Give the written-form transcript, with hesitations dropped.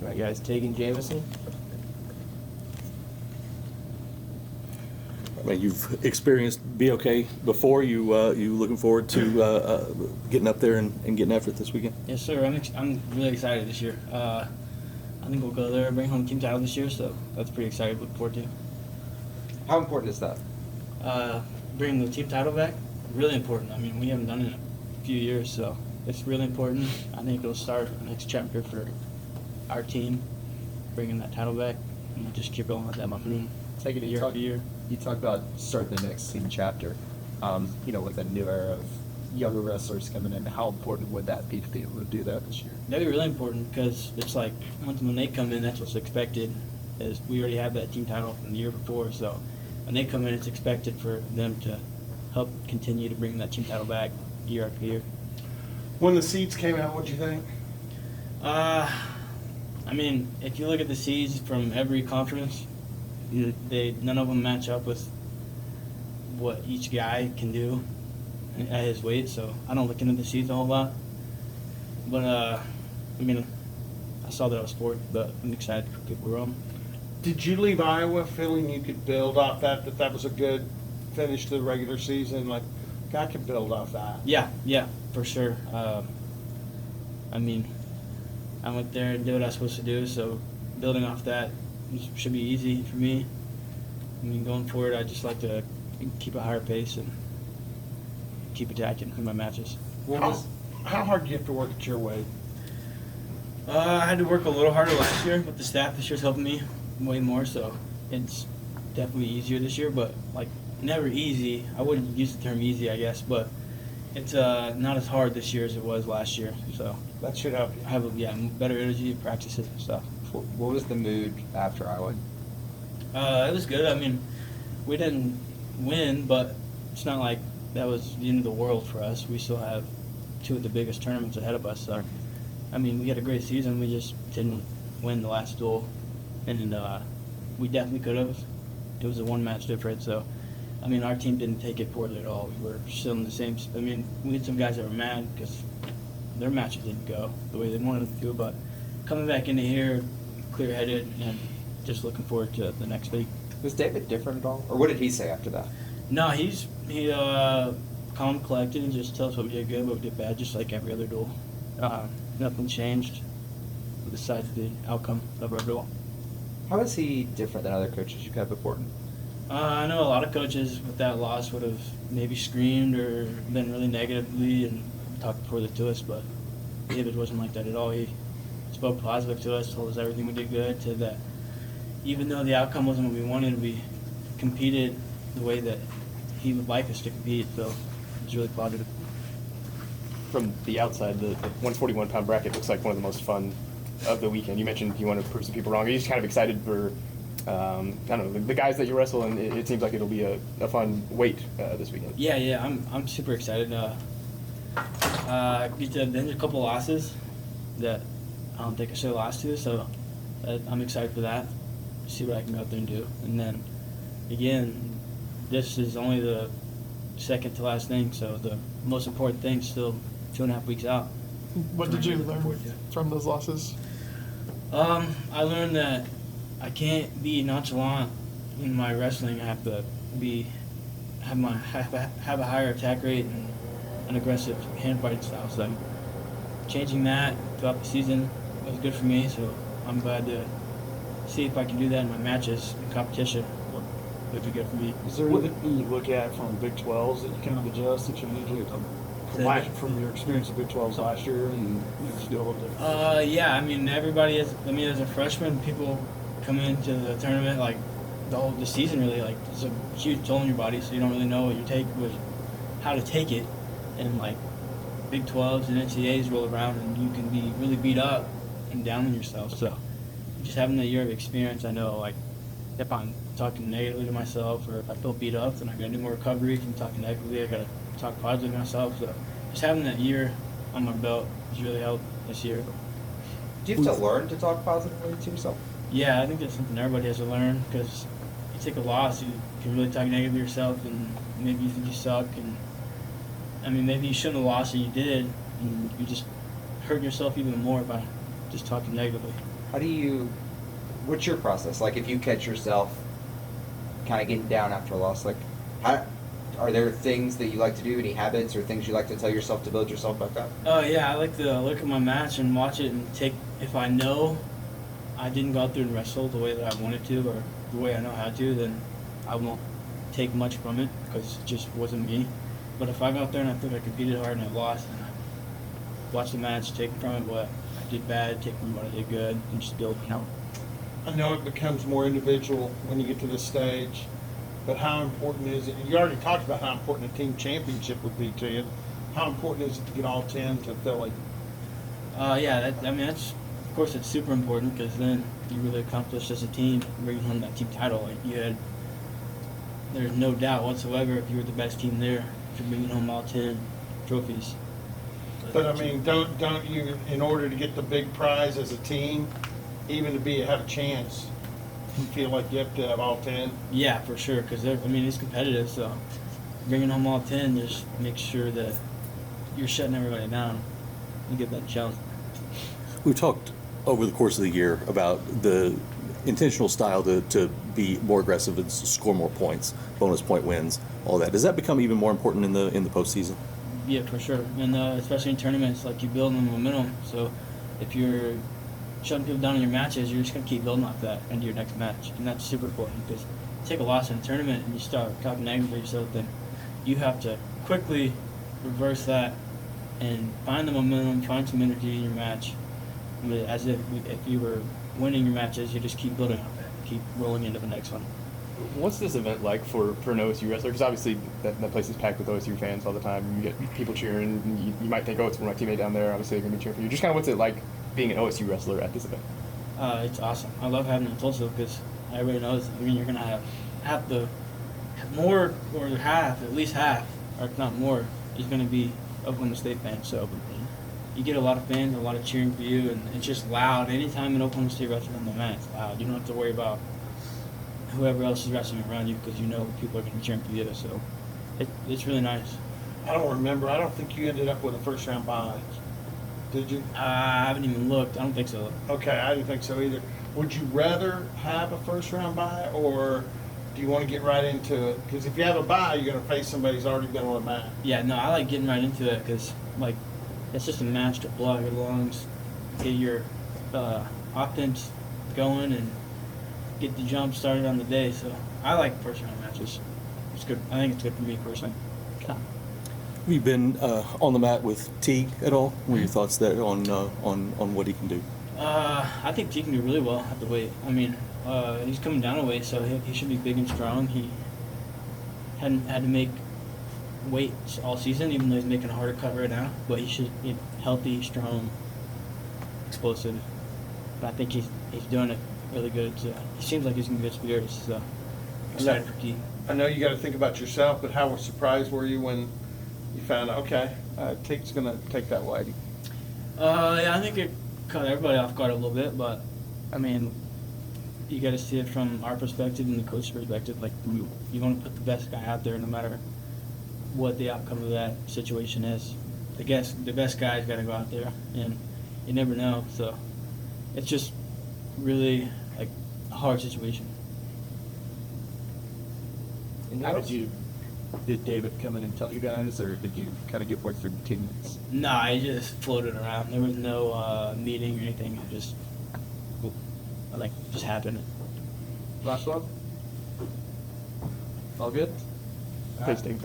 All right, guys, Tagen Jamison. Well, you've experienced BOK before. You looking forward to getting up there and getting after it this weekend? Yes, sir. I'm really excited this year. I think we'll go there and bring home the team title this year, so that's pretty exciting to look forward to. How important is that? Bringing the team title back, really important. I mean, we haven't done it in a few years, so it's really important. I think it'll start the next chapter for our team, bringing that title back, and we'll just keep going with that momentum. Take it year after year. You talked about starting the next team chapter, with a new era of younger wrestlers coming in. How important would that be to be able to do that this year? That'd be really important because it's like when they come in, that's what's expected. Is we already have that team title from the year before, so when they come in, it's expected for them to help continue to bring that team title back year after year. When the seeds came out, what'd you think? I mean, if you look at the seeds from every conference, none of them match up with what each guy can do at his weight. So I don't look into the seeds a whole lot. But I mean, I saw that I was fourth, but I'm excited for people who are on. Did you leave Iowa feeling you could build off that was a good finish to the regular season? Like, I can build off that. Yeah, for sure. I mean, I went there and did what I was supposed to do, so building off that should be easy for me. I mean, going forward, I just like to keep a higher pace and keep attacking in my matches. How hard do you have to work at your weight? I had to work a little harder last year, but the staff this year's helping me way more, so it's definitely easier this year, but like never easy. I wouldn't use the term easy, I guess, but it's not as hard this year as it was last year, so That should help you. I have better energy, practices and stuff. What was the mood after Iowa? It was good. I mean, we didn't win, but it's not like that was the end of the world for us. We still have two of the biggest tournaments ahead of us. So, I mean, we had a great season. We just didn't win the last duel, and we definitely could have. It was a one-match difference. So, I mean, our team didn't take it poorly at all. We were still in the same. I mean, we had some guys that were mad because their matches didn't go the way they wanted them to. But coming back into here, clear-headed, and just looking forward to the next week. Was David different at all? Or what did he say after that? No, he calm, collected, and just tells us what we did good, what we did bad, just like every other duel. Nothing changed besides the outcome of our duel. How is he different than other coaches you've had before? I know a lot of coaches with that loss would have maybe screamed or been really negatively and talked poorly to us, but David wasn't like that at all. He spoke positive to us, told us everything we did good, said that even though the outcome wasn't what we wanted, we competed the way that he would like us to compete, so it was really positive. From the outside, the 141-pound bracket looks like one of the most fun of the weekend. You mentioned you want to prove some people wrong. Are you just kind of excited for, I don't know, the guys that you wrestle, and it seems like it'll be a fun weight this weekend? Yeah, I'm super excited. There's a couple losses that I don't think I should have lost to, so I'm excited for that. See what I can go out there and do. And then, again, this is only the second to last thing, so the most important thing is still 2.5 weeks out. What did you learn from those losses? I learned that I can't be nonchalant in my wrestling. I have to have a higher attack rate and an aggressive hand fighting style. So changing that throughout the season was good for me. So I'm glad to see if I can do that in my matches in competition. It'd be good for me. Is there anything you look at from Big 12s that you kind of adjust that you need to from your experience of Big 12s last year and just do a little different? Yeah, I mean, everybody is. I mean, as a freshman, people come into the tournament like the season really like it's a huge toll on your body, so you don't really know what how to take it, and like Big 12s and NCAAs roll around and you can be really beat up and down on yourself. So just having that year of experience, I know like if I'm talking negatively to myself or if I feel beat up, then I gotta do more recovery. If I'm talking negatively, I gotta talk positively to myself. So just having that year on my belt has really helped this year. Do you have to learn to talk positively to yourself? Yeah, I think that's something everybody has to learn because you take a loss, you can really talk negatively to yourself, and maybe you think you suck, and I mean maybe you shouldn't have lost, and you did, and you just hurt yourself even more by just talking negatively. What's your process? Like if you catch yourself kind of getting down after a loss, like are there things that you like to do, any habits or things you like to tell yourself to build yourself back up? Oh yeah, I like to look at my match and watch it and take, if I know I didn't go out there and wrestle the way that I wanted to or the way I know how to, then I won't take much from it because it just wasn't me. But if I go out there and I think I competed hard and I lost, then I watch the match, take from it what I did bad, take from what I did good, and just build out. I know it becomes more individual when you get to this stage, but how important is it? You already talked about how important a team championship would be to you. How important is it to get all 10 to Philly? Yeah, that's of course it's super important because then you really accomplished as a team bringing home that team title. Like there's no doubt whatsoever if you were the best team there, you're bringing home all 10 trophies. But I mean, don't you, in order to get the big prize as a team, even to have a chance, you feel like you have to have all 10? Yeah, for sure, because it's competitive. So bringing home all 10 just makes sure that you're shutting everybody down and get that challenge. We've talked over the course of the year about the intentional style to be more aggressive and score more points, bonus point wins, all that. Does that become even more important in the postseason? Yeah, for sure, and especially in tournaments, like you build on momentum. So if you're shutting people down in your matches, you're just gonna keep building off that into your next match, and that's super important because you take a loss in a tournament and you start talking negatively to yourself, then you have to quickly reverse that and find the momentum, find some energy in your match. As if you were winning your matches, you just keep building on that, keep rolling into the next one. What's this event like for an OSU wrestler? Because obviously that place is packed with OSU fans all the time. You get people cheering. And you might think, oh, it's for my teamate down there. Obviously, they're going to be cheering for you. Just kind of what's it like being an OSU wrestler at this event? It's awesome. I love having it in Tulsa because everybody knows. You're going to have at least half, or if not more, is going to be Oklahoma State fans. So you get a lot of fans, a lot of cheering for you, and it's just loud. Anytime an Oklahoma State wrestler on the mat, it's loud. You don't have to worry about whoever else is wrestling around you because you know people are going to be cheering for you. So it's really nice. I don't remember. I don't think you ended up with a first round bye. Did you? I haven't even looked. I don't think so. Okay, I didn't think so either. Would you rather have a first round bye, or do you want to get right into it? Because if you have a bye, you're going to face somebody who's already been on a mat. Yeah, no, I like getting right into it because it's just a match to block your lungs, get your offense going, and get the jump started on the day. So I like first round matches. It's good. I think it's good for me personally. Have you been on the mat with Teague at all? What are your thoughts there on what he can do? I think T can do really well at the weight. He's coming down a weight, so he should be big and strong. He hadn't had to make weight all season, even though he's making a harder cut right now. But he should be healthy, strong, explosive. But I think he's doing it really good. So he seems like he's in good spirits. So excited for T. I know you got to think about yourself, but how surprised were you when you found out, okay, Teague's going to take that weight? Yeah, I think it caught everybody off guard a little bit, but you got to see it from our perspective and the coach's perspective. Like, you want to put the best guy out there, no matter what the outcome of that situation is. The best guy's got to go out there, and you never know. So it's just really like a hard situation. And did David come in and tell you guys, or did you kind of get word through teammates? Nah, he just floated around. There was no meeting or anything. It just just happened. Last one? All good? Thanks, Dave.